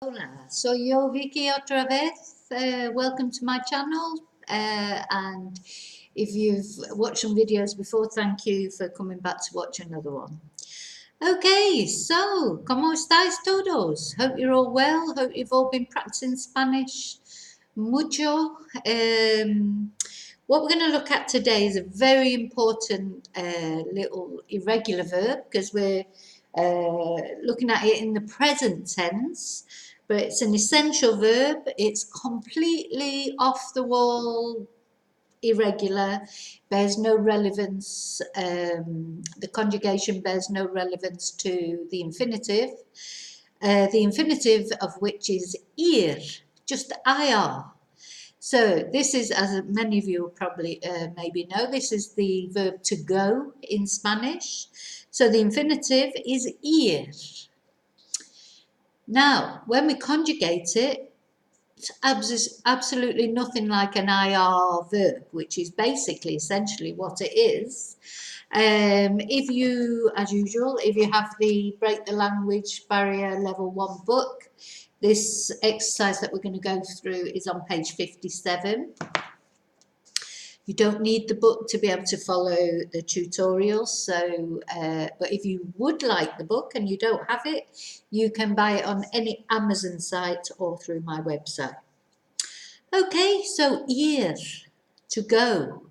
Hola, soy yo, Vicky, otra vez. Welcome to my channel. And if you've watched some videos before, thank you for coming back to watch another one. Okay, so, ¿cómo estáis todos? Hope you're all well. Hope you've all been practicing Spanish mucho. What we're going to look at today is a very important little irregular verb because we're looking at it in the present tense, but it's an essential verb. It's completely off the wall, irregular, bears no relevance. The conjugation bears no relevance to the infinitive. The infinitive of which is ir, just ir. So this is, as many of you will probably maybe know, this is the verb to go in Spanish. So the infinitive is ir. Now, when we conjugate it, it's absolutely nothing like an IR verb, which is basically essentially what it is. If you, as usual, if you have the Break the Language Barrier Level 1 book, this exercise that we're going to go through is on page 57. You don't need the book to be able to follow the tutorials, so but if you would like the book and you don't have it, you can buy it on any Amazon site or through my website. Okay, so ir, to go.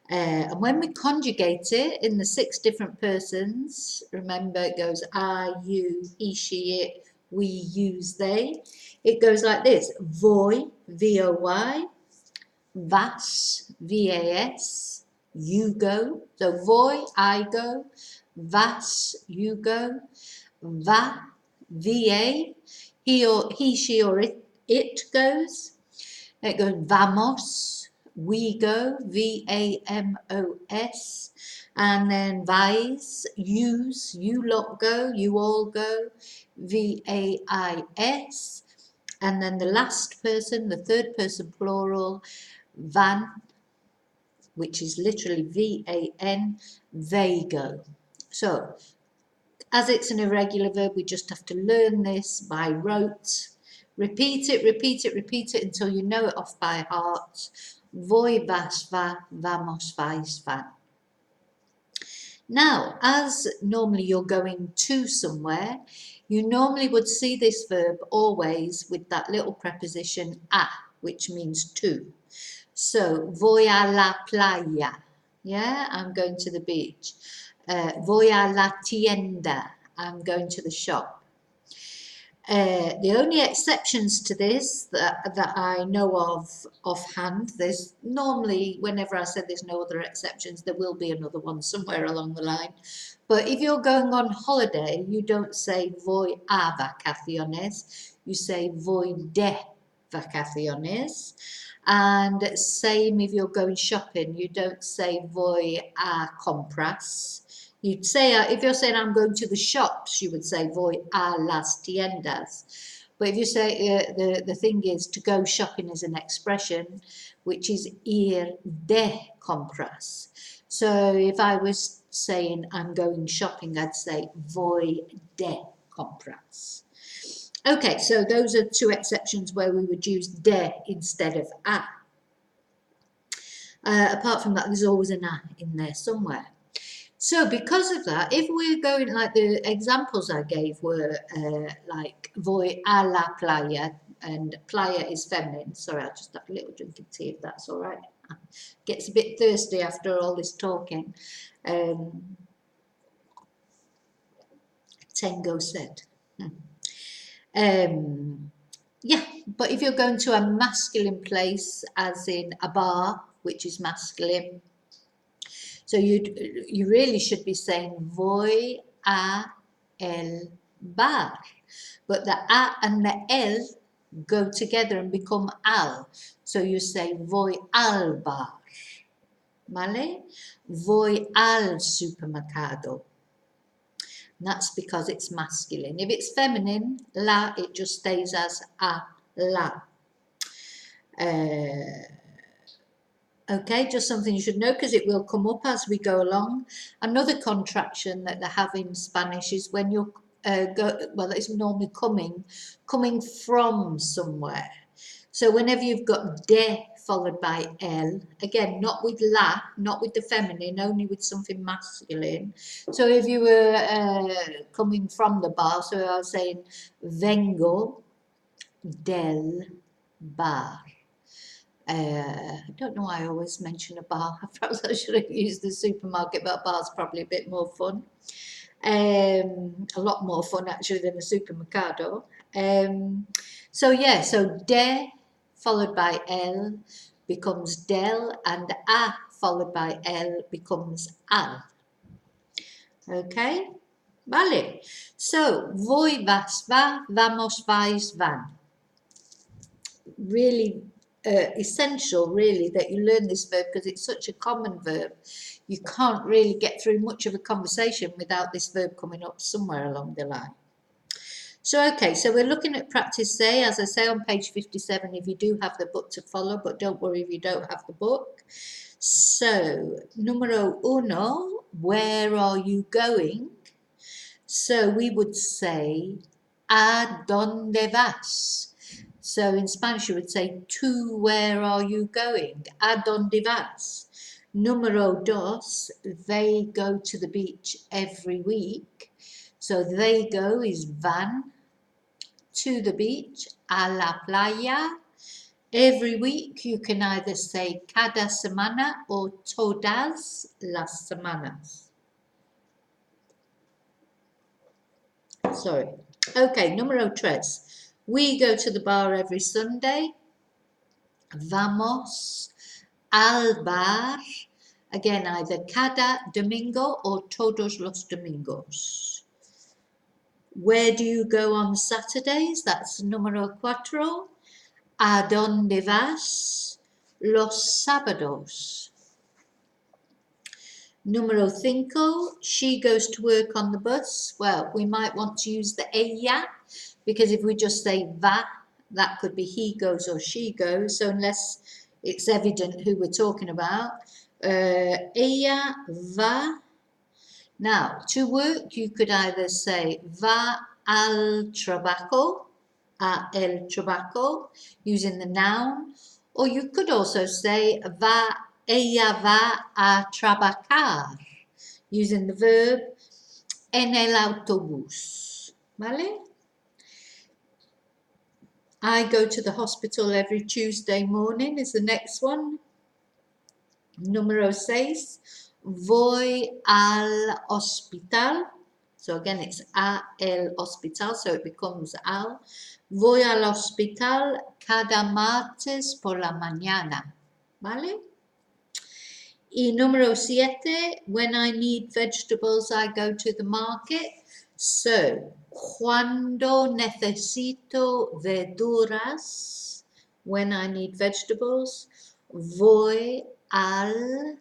And when we conjugate it in the 6 different persons, remember it goes I, you, he, she, it, we, use, they. It goes like this: voy, V-O-Y, vas, V-A-S, you go. So voy, I go, vas, you go, va, V-A, he, she, or it goes. It goes vamos, we go, V-A-M-O-S, and then vais, use, you lot go, you all go, V-A-I-S, and then the last person, the third person plural, van, which is literally V-A-N, they go. So, as it's an irregular verb, we just have to learn this by rote. Repeat it, repeat it, repeat it until you know it off by heart. Voy, vas, va, vamos, vais, van. Now, as normally you're going to somewhere, you normally would see this verb always with that little preposition a, which means to. So, voy a la playa. Yeah, I'm going to the beach. Voy a la tienda. I'm going to the shop. The only exceptions to this that I know of offhand, there's normally, whenever I said there's no other exceptions, there will be another one somewhere along the line. But if you're going on holiday, you don't say voy a vacaciones, you say voy de vacaciones. And same if you're going shopping, you don't say voy a compras. You'd say, if you're saying I'm going to the shops, you would say voy a las tiendas. But if you say, the thing is, to go shopping is an expression, which is ir de compras. So if I was saying I'm going shopping, I'd say voy de compras. Okay, so those are 2 exceptions where we would use de instead of a. Apart from that, there's always an a in there somewhere. So because of that, if we're going, like the examples I gave were like voy a la playa, and playa is feminine. Sorry, I'll just have a little drink of tea if that's all right. Gets a bit thirsty after all this talking. Tango said. Yeah, but if you're going to a masculine place, as in a bar, which is masculine, so you really should be saying voy a el bar, but the a and the el go together and become al. So you say voy al bar, ¿vale? Voy al supermercado. And that's because it's masculine. If it's feminine, la, it just stays as a la. Okay, just something you should know because it will come up as we go along. Another contraction that they have in Spanish is when you're well, it's normally coming from somewhere. So whenever you've got de followed by el, again, not with la, not with the feminine, only with something masculine. So if you were coming from the bar, so I was saying vengo del bar. I don't know why I always mention a bar. Perhaps I should have used the supermarket, but a bar's probably a bit more fun. A lot more fun actually than a supermercado. So yeah, so de followed by el becomes del, and a followed by el becomes al. Okay, vale. So voy, vas, va, vamos, vais, van. Really essential, really, that you learn this verb because it's such a common verb. You can't really get through much of a conversation without this verb coming up somewhere along the line. So, okay, so we're looking at practice say, as I say, on page 57, if you do have the book to follow, but don't worry if you don't have the book. So, numero uno, where are you going? So we would say, ¿a dónde vas? So in Spanish you would say, to where are you going? ¿A dónde vas? Número dos, they go to the beach every week. So they go is van to the beach, a la playa. Every week you can either say cada semana or todas las semanas. Sorry. Okay, número tres. We go to the bar every Sunday. Vamos al bar. Again, either cada domingo or todos los domingos. Where do you go on Saturdays? That's número cuatro. ¿A dónde vas los sábados? Número cinco. She goes to work on the bus. Well, we might want to use the ella, because if we just say va, that could be he goes or she goes. So unless it's evident who we're talking about, ella va. Now, to work, you could either say va al trabajo, a el trabajo, using the noun, or you could also say ella va a trabajar, using the verb en el autobús. ¿Vale? I go to the hospital every Tuesday morning is the next one. Número seis. Voy al hospital. So again, it's a el hospital, so it becomes al. Voy al hospital cada martes por la mañana. ¿Vale? Y número siete. When I need vegetables, I go to the market. So, cuando necesito verduras, when I need vegetables, voy al,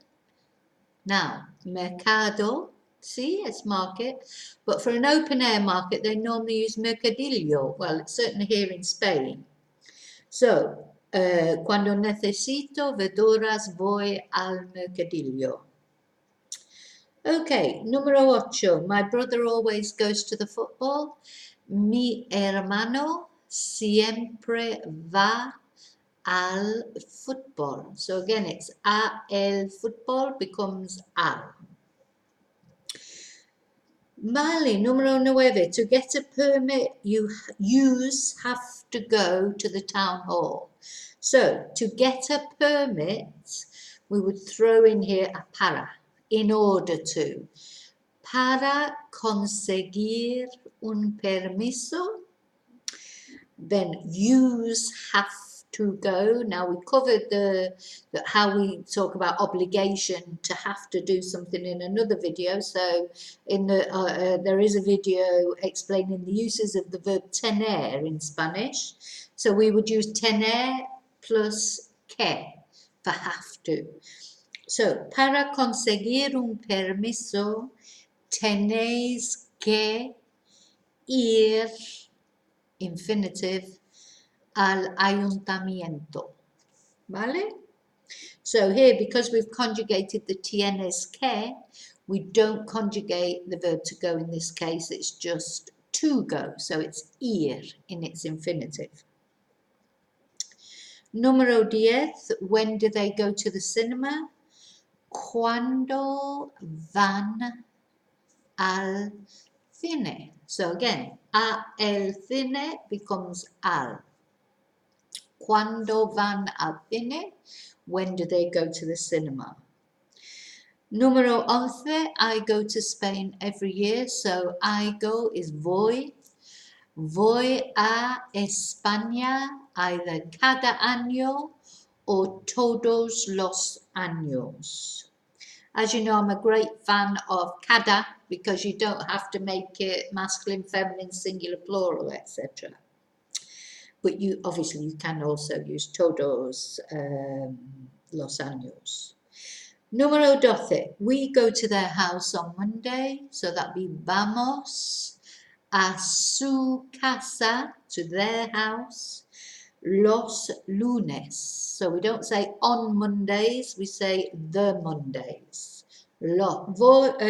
now, mercado, see, it's market, but for an open air market, they normally use mercadillo. Well, it's certainly here in Spain. So, cuando necesito verduras, voy al mercadillo. Okay, número ocho. My brother always goes to the football. Mi hermano siempre va al fútbol. So again, it's a el fútbol becomes al. Vale, número nueve. To get a permit, you have to go to the town hall. So, to get a permit, we would throw in here a para. In order to. Para conseguir un permiso, then use have to go. Now we covered the how we talk about obligation to have to do something in another video. So in the there is a video explaining the uses of the verb tener in Spanish. So we would use tener plus que for have to. So, para conseguir un permiso, tenéis que ir, infinitive, al ayuntamiento. ¿Vale? So here, because we've conjugated the tienes que, we don't conjugate the verb to go in this case, it's just to go, so it's ir in its infinitive. Número 10, when do they go to the cinema? Cuando van al cine. So again, a el cine becomes al. Cuando van al cine? When do they go to the cinema? Número 11, I go to Spain every year. So I go is voy. Voy a España either cada año or todos los años. As you know, I'm a great fan of cada because you don't have to make it masculine, feminine, singular, plural, etc. But you obviously you can also use todos los años. Número 12, we go to their house on Monday, so that'd be vamos a su casa, to their house, los lunes. So we don't say on Mondays, we say the Mondays. Vamos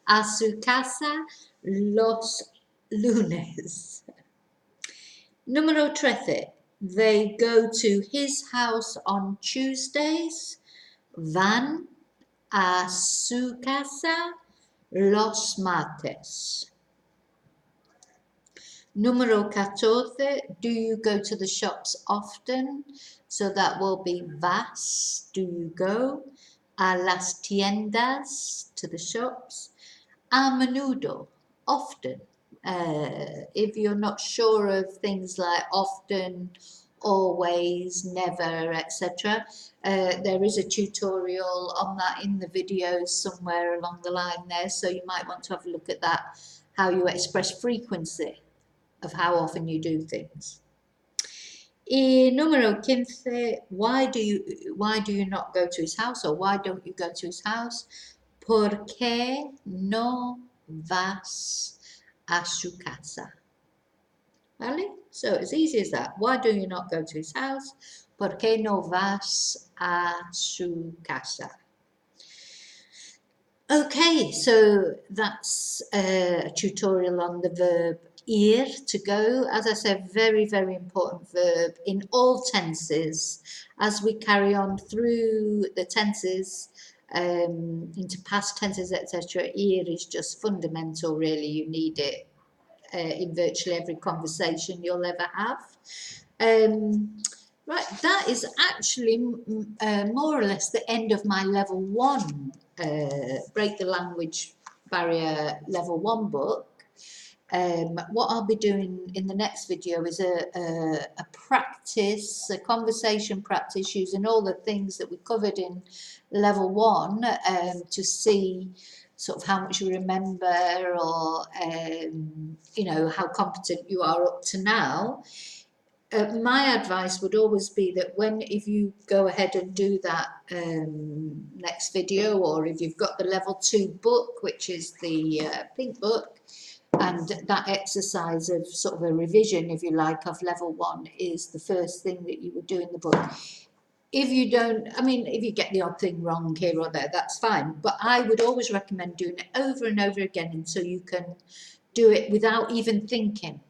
a su casa los lunes. Número 13, they go to his house on Tuesdays. Van a su casa los martes. Número 14, do you go to the shops often? So that will be vas, do you go? A las tiendas, to the shops. A menudo, often. If you're not sure of things like often, always, never, etc., there is a tutorial on that in the videos somewhere along the line there, so you might want to have a look at that, how you express frequency of how often you do things. Y número 15, why do you not go to his house, or why don't you go to his house? ¿Por qué no vas a su casa? ¿Vale? So it's easy as that. Why do you not go to his house? ¿Por qué no vas a su casa? Okay, so that's a tutorial on the verb ir, to go. As I said, very, very important verb in all tenses. As we carry on through the tenses, into past tenses, etc., ir is just fundamental, really. You need it in virtually every conversation you'll ever have. Right, that is actually more or less the end of my level 1 Break the Language Barrier level 1 book. What I'll be doing in the next video is a practice, a conversation practice using all the things that we covered in level 1 to see sort of how much you remember, or you know, how competent you are up to now. My advice would always be that if you go ahead and do that next video, or if you've got the level 2 book, which is the pink book, and that exercise of sort of a revision, if you like, of level 1 is the first thing that you would do in the book. If you don't, I mean, if you get the odd thing wrong here or there, that's fine. But I would always recommend doing it over and over again until you can do it without even thinking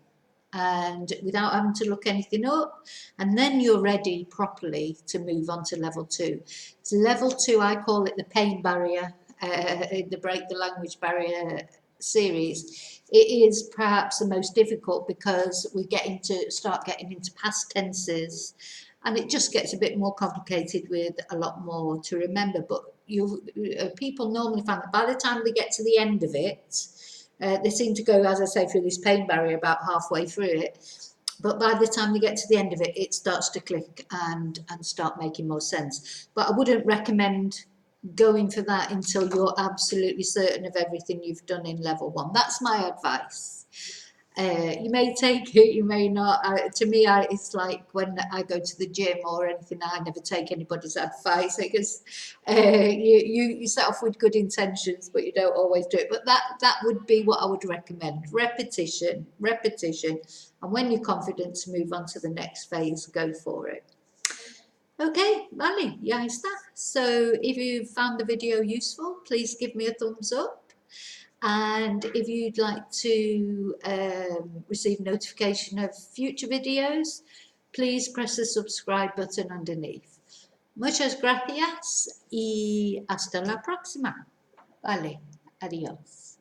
and without having to look anything up. And then you're ready properly to move on to level 2. So level 2, I call it the pain barrier, the Break the Language Barrier series. It is perhaps the most difficult because we're start getting into past tenses, and it just gets a bit more complicated with a lot more to remember. But people normally find that by the time they get to the end of it, they seem to go, as I say, through this pain barrier about halfway through it. But by the time they get to the end of it, it starts to click and start making more sense. But I wouldn't recommend going for that until you're absolutely certain of everything you've done in level 1. That's my advice. You may take it, you may not. To me, it's like when I go to the gym or anything, I never take anybody's advice, because you set off with good intentions, but you don't always do it. But that would be what I would recommend. Repetition, repetition. And when you're confident to move on to the next phase, go for it. Okay, vale, ya está. So if you found the video useful, please give me a thumbs up. And if you'd like to receive notification of future videos, please press the subscribe button underneath. Muchas gracias y hasta la próxima. Vale, adiós.